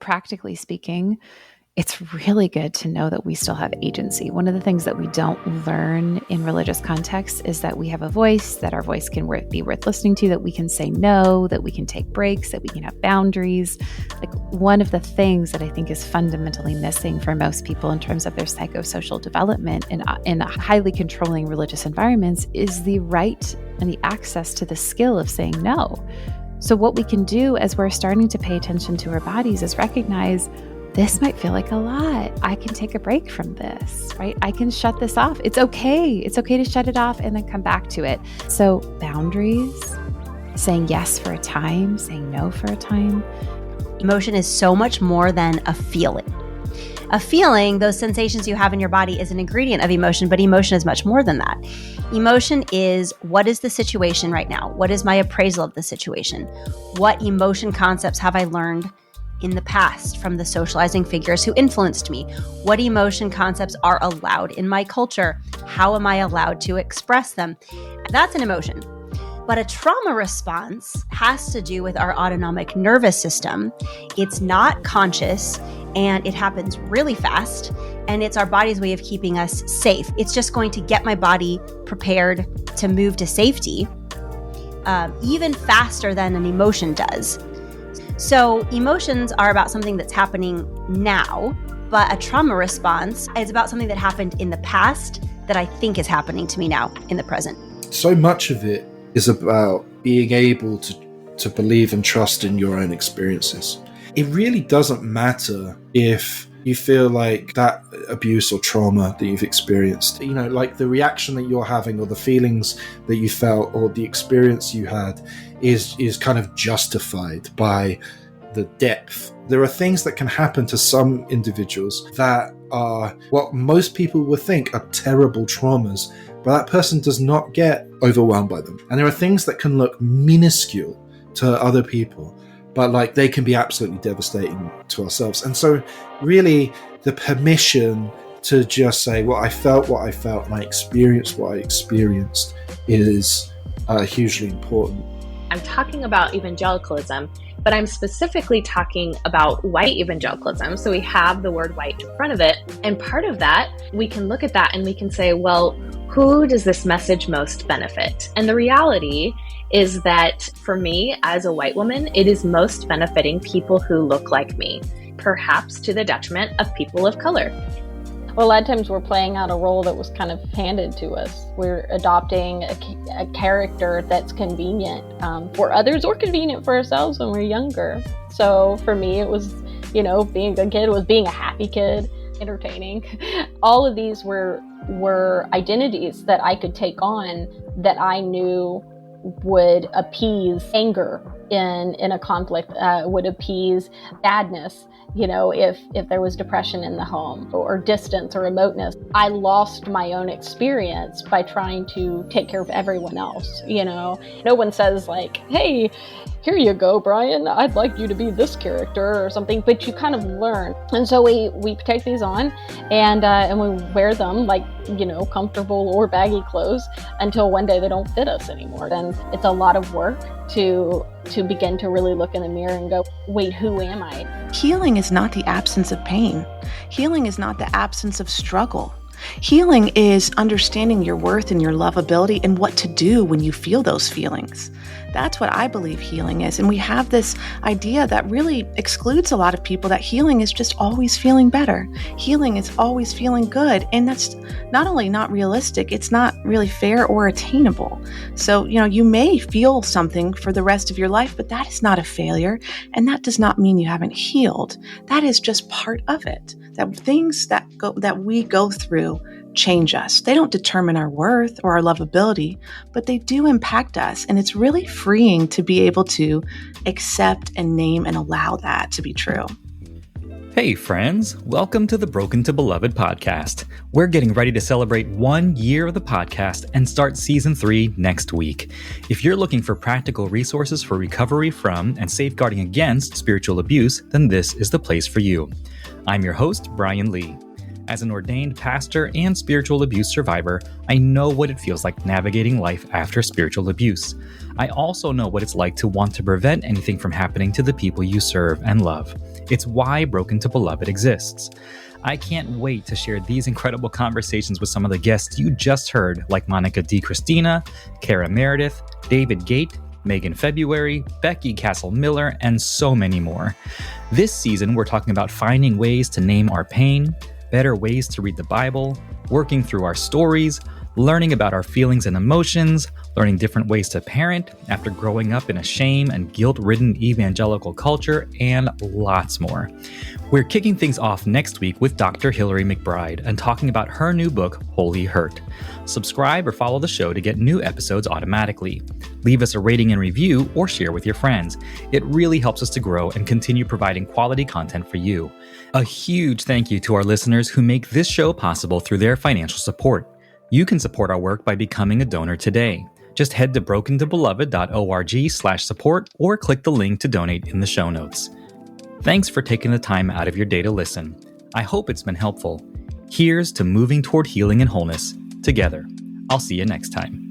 practically speaking, it's really good to know that we still have agency. One of the things that we don't learn in religious contexts is that we have a voice, that our voice can be worth listening to, that we can say no, that we can take breaks, that we can have boundaries. Like, one of the things that I think is fundamentally missing for most people in terms of their psychosocial development in highly controlling religious environments is the right and the access to the skill of saying no. So what we can do as we're starting to pay attention to our bodies is recognize, this might feel like a lot. I can take a break from this, right? I can shut this off. It's okay. It's okay to shut it off and then come back to it. So boundaries, saying yes for a time, saying no for a time. Emotion is so much more than a feeling. A feeling, those sensations you have in your body, is an ingredient of emotion, but emotion is much more than that. Emotion is, what is the situation right now? What is my appraisal of the situation? What emotion concepts have I learned in the past from the socializing figures who influenced me? What emotion concepts are allowed in my culture? How am I allowed to express them? That's an emotion. But a trauma response has to do with our autonomic nervous system. It's not conscious and it happens really fast, and it's our body's way of keeping us safe. It's just going to get my body prepared to move to safety even faster than an emotion does. So emotions are about something that's happening now, but a trauma response is about something that happened in the past that I think is happening to me now in the present. So much of it is about being able to believe and trust in your own experiences. It really doesn't matter if you feel like that abuse or trauma that you've experienced, like the reaction that you're having or the feelings that you felt or the experience you had is kind of justified by the depth. There are things that can happen to some individuals that are what most people would think are terrible traumas, but that person does not get overwhelmed by them. And there are things that can look minuscule to other people, but they can be absolutely devastating to ourselves. And so really the permission to just say, well, I felt what I felt and I experienced what I experienced is hugely important. I'm talking about evangelicalism, but I'm specifically talking about white evangelicalism. So we have the word white in front of it. And part of that, we can look at that and we can say, well, who does this message most benefit? And the reality is that for me, as a white woman, it is most benefiting people who look like me, perhaps to the detriment of people of color. Well, a lot of times we're playing out a role that was kind of handed to us. We're adopting a character that's convenient for others or convenient for ourselves when we're younger. So for me, it was, being a kid was being a happy kid, entertaining. All of these were identities that I could take on that I knew would appease anger in a conflict, would appease sadness, if there was depression in the home or distance or remoteness. I lost my own experience by trying to take care of everyone else. No one says hey, here you go, Brian, I'd like you to be this character or something, but you kind of learn. And so we take these on and we wear them comfortable or baggy clothes until one day they don't fit us anymore. And it's a lot of work to begin to really look in the mirror and go, wait, who am I? Healing is not the absence of pain. Healing is not the absence of struggle. Healing is understanding your worth and your lovability and what to do when you feel those feelings. That's what I believe healing is. And we have this idea that really excludes a lot of people, that healing is just always feeling better. Healing is always feeling good. And that's not only not realistic, it's not really fair or attainable. So, you may feel something for the rest of your life, but that is not a failure. And that does not mean you haven't healed. That is just part of it. That things that we go through change us. They don't determine our worth or our lovability, but they do impact us. And it's really freeing to be able to accept and name and allow that to be true. Hey friends, welcome to the Broken to Beloved podcast. We're getting ready to celebrate 1 year of the podcast and start season 3 next week. If you're looking for practical resources for recovery from and safeguarding against spiritual abuse, then this is the place for you. I'm your host, Brian Lee. As an ordained pastor and spiritual abuse survivor, I know what it feels like navigating life after spiritual abuse. I also know what it's like to want to prevent anything from happening to the people you serve and love. It's why Broken to Beloved exists. I can't wait to share these incredible conversations with some of the guests you just heard, like Monica DiCristina, Cara Meredith, David Gate, Megan Febuary, Becky Castle Miller, and so many more. This season, we're talking about finding ways to name our pain, better ways to read the Bible, working through our stories, learning about our feelings and emotions, learning different ways to parent after growing up in a shame and guilt-ridden evangelical culture, and lots more. We're kicking things off next week with Dr. Hillary McBride and talking about her new book, Holy Hurt. Subscribe or follow the show to get new episodes automatically. Leave us a rating and review or share with your friends. It really helps us to grow and continue providing quality content for you. A huge thank you to our listeners who make this show possible through their financial support. You can support our work by becoming a donor today. Just head to brokentobeloved.org/support or click the link to donate in the show notes. Thanks for taking the time out of your day to listen. I hope it's been helpful. Here's to moving toward healing and wholeness together. I'll see you next time.